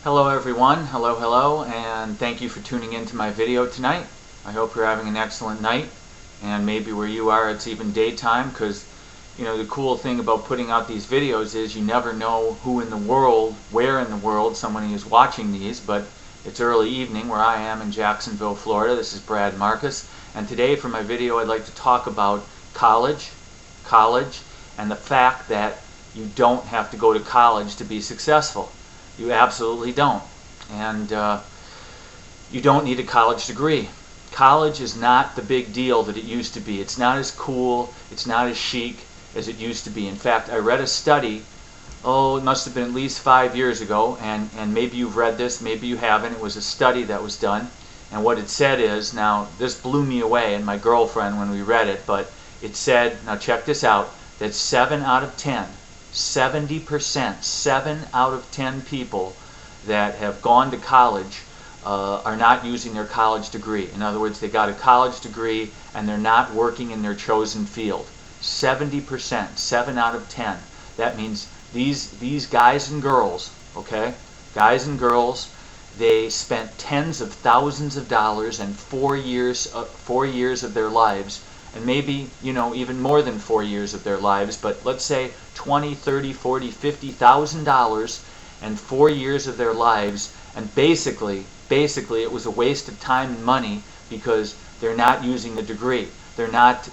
Hello everyone, hello, and thank you for tuning in to my video tonight. I hope you're having an excellent night, and maybe where you are it's even daytime, because the cool thing about putting out these videos is you never know who in the world, where in the world somebody is watching these, but it's early evening where I am in Jacksonville, Florida. This is Brad Marcus, and today for my video I'd like to talk about college, and the fact that you don't have to go to college to be successful. You absolutely don't. And you don't need a college degree. College is not the big deal that it used to be. It's not as cool, it's not as chic as it used to be. In fact, I read a study, it must have been at least 5 years ago, and maybe you've read this, maybe you haven't. It was a study that was done, and what it said is, now this blew me away and my girlfriend when we read it, but it said, now check this out, that 7 out of 10, 70%, 7 out of 10 people that have gone to college are not using their college degree. In other words, they got a college degree and they're not working in their chosen field. 70%, 7 out of 10. That means these guys and girls, okay, guys and girls, they spent tens of thousands of dollars and 4 years of their lives, and maybe even more than 4 years of their lives, but let's say $20, $30, $40, $50,000 and 4 years of their lives, and basically it was a waste of time and money because they're not using the degree. They're not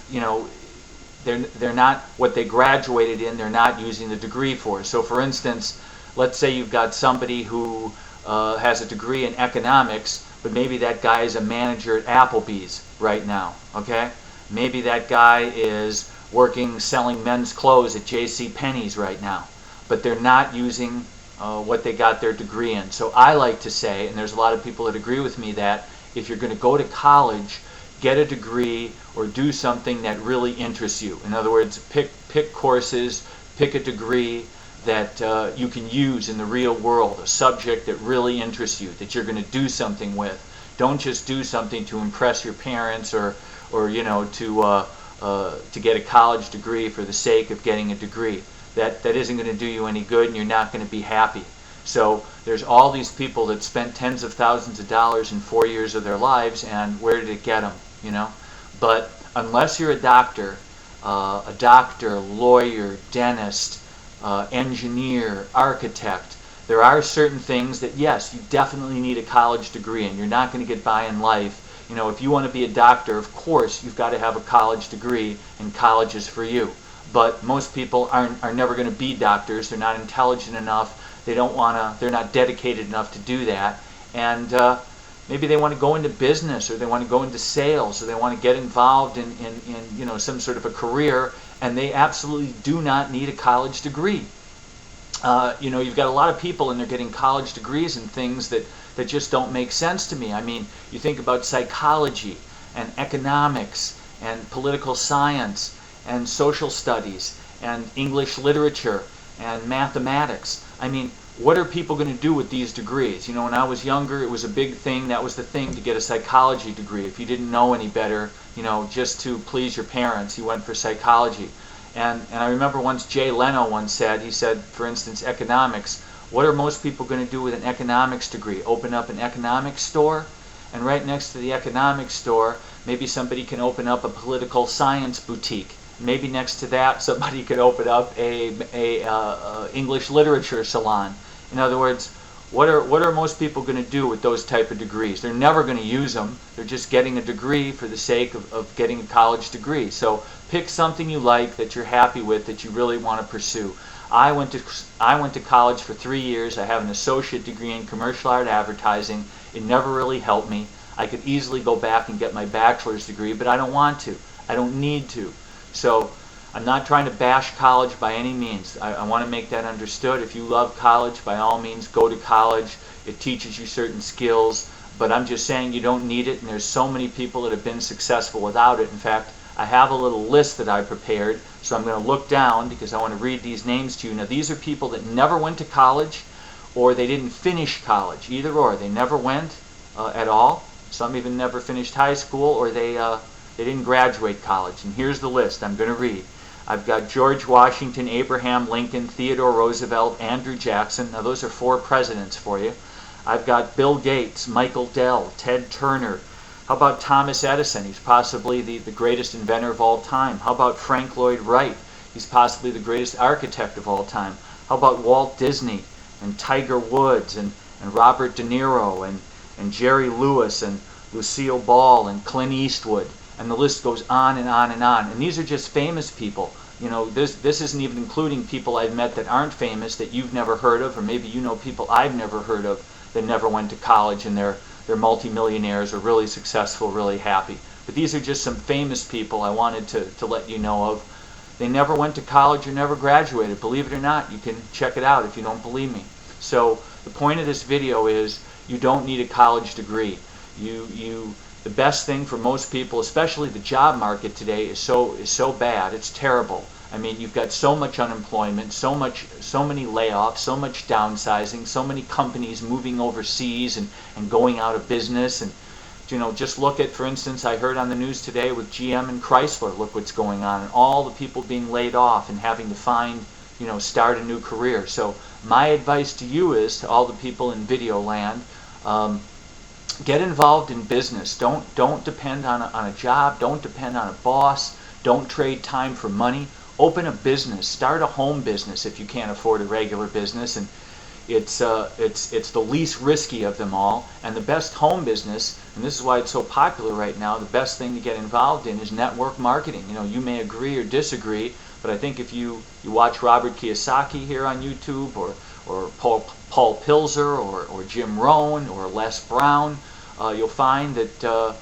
they're not what they graduated in. They're not using the degree for. So for instance, let's say you've got somebody who has a degree in economics, but maybe that guy is a manager at Applebee's right now, okay? Maybe that guy is working selling men's clothes at J.C. Penney's right now, but they're not using what they got their degree in. So I like to say, and there's a lot of people that agree with me, that if you're going to go to college, get a degree or do something that really interests you. In other words, pick courses, pick a degree that you can use in the real world, a subject that really interests you, that you're going to do something with. Don't just do something to impress your parents or to get a college degree for the sake of getting a degree. That isn't going to do you any good, and you're not going to be happy. So there's all these people that spent tens of thousands of dollars in 4 years of their lives, and where did it get them? But unless you're a doctor, lawyer, dentist, engineer, architect, there are certain things that, yes, you definitely need a college degree in. You're not going to get by in life. If you want to be a doctor, of course, you've got to have a college degree, and college is for you. But most people are never going to be doctors. They're not intelligent enough. They're not dedicated enough to do that. And maybe they want to go into business, or they want to go into sales, or they want to get involved in some sort of a career, and they absolutely do not need a college degree. You've got a lot of people, and they're getting college degrees in things that just don't make sense to me. I mean, you think about psychology and economics and political science and social studies and English literature and mathematics. I mean, what are people going to do with these degrees? When I was younger, it was a big thing. That was the thing, to get a psychology degree. If you didn't know any better, just to please your parents, you went for psychology. And I remember once Jay Leno once said, he said, for instance, economics, what are most people going to do with an economics degree? Open up an economics store? And right next to the economics store, maybe somebody can open up a political science boutique. Maybe next to that, somebody could open up a English literature salon. In other words, what are most people going to do with those type of degrees? They're never going to use them. They're just getting a degree for the sake of getting a college degree. So pick something you like, that you're happy with, that you really want to pursue. I went to college for 3 years. I have an associate degree in commercial art advertising. It never really helped me. I could easily go back and get my bachelor's degree, but I don't want to. I don't need to. So I'm not trying to bash college by any means. I want to make that understood. If you love college, by all means, go to college. It teaches you certain skills, but I'm just saying you don't need it, and there's so many people that have been successful without it. In fact, I have a little list that I prepared, so I'm going to look down because I want to read these names to you. Now, these are people that never went to college, or they didn't finish college, either or. They never went at all. Some even never finished high school, or they didn't graduate college. And here's the list I'm going to read. I've got George Washington, Abraham Lincoln, Theodore Roosevelt, Andrew Jackson. Now those are 4 presidents for you. I've got Bill Gates, Michael Dell, Ted Turner. How about Thomas Edison? He's possibly the greatest inventor of all time. How about Frank Lloyd Wright? He's possibly the greatest architect of all time. How about Walt Disney and Tiger Woods and Robert De Niro and Jerry Lewis and Lucille Ball and Clint Eastwood? And the list goes on and on and on. And these are just famous people. You know, this isn't even including people I've met that aren't famous, that you've never heard of, or maybe you know people I've never heard of that never went to college and they're multimillionaires or really successful, really happy. But these are just some famous people I wanted to let you know of. They never went to college or never graduated. Believe it or not, you can check it out if you don't believe me. So the point of this video is you don't need a college degree. The best thing for most people, especially the job market today, is so bad. It's terrible. I mean, you've got so much unemployment, so many layoffs, so much downsizing, so many companies moving overseas and going out of business. And you know, just look at, for instance, I heard on the news today with GM and Chrysler, look what's going on, and all the people being laid off and having to find, you know, start a new career. So my advice to you is, to all the people in video land, get involved in business. Don't depend on a job. Don't depend on a boss. Don't trade time for money. Open a business. Start a home business if you can't afford a regular business, and it's the least risky of them all. And the best home business, and this is why it's so popular right now, the best thing to get involved in is network marketing. You know, you may agree or disagree, but I think if you watch Robert Kiyosaki here on YouTube, or Paul Pilzer, or Jim Rohn, or Les Brown, you'll find that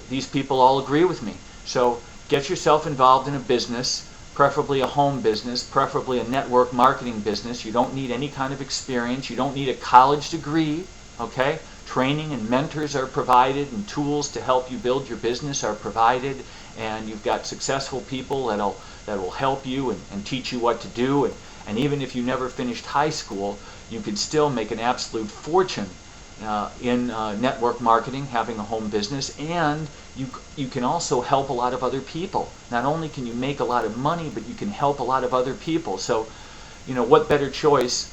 these people all agree with me. So get yourself involved in a business, preferably a home business, preferably a network marketing business. You don't need any kind of experience. You don't need a college degree, okay? Training and mentors are provided, and tools to help you build your business are provided, and you've got successful people that will help you and teach you what to do. And even if you never finished high school, you could still make an absolute fortune in network marketing, having a home business, and you can also help a lot of other people. Not only can you make a lot of money, but you can help a lot of other people. So, you know, what better choice?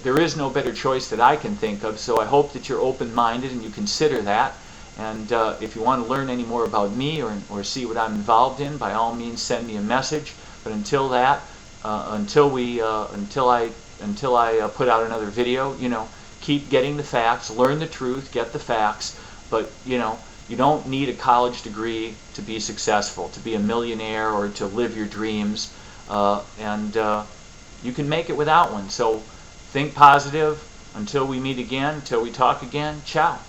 There is no better choice that I can think of. So I hope that you're open-minded and you consider that. And if you want to learn any more about me or see what I'm involved in, by all means send me a message. But until that, until I put out another video, you know, keep getting the facts, learn the truth, get the facts. But you know, you don't need a college degree to be successful, to be a millionaire, or to live your dreams. And you can make it without one. So think positive. Until we meet again, until we talk again, ciao.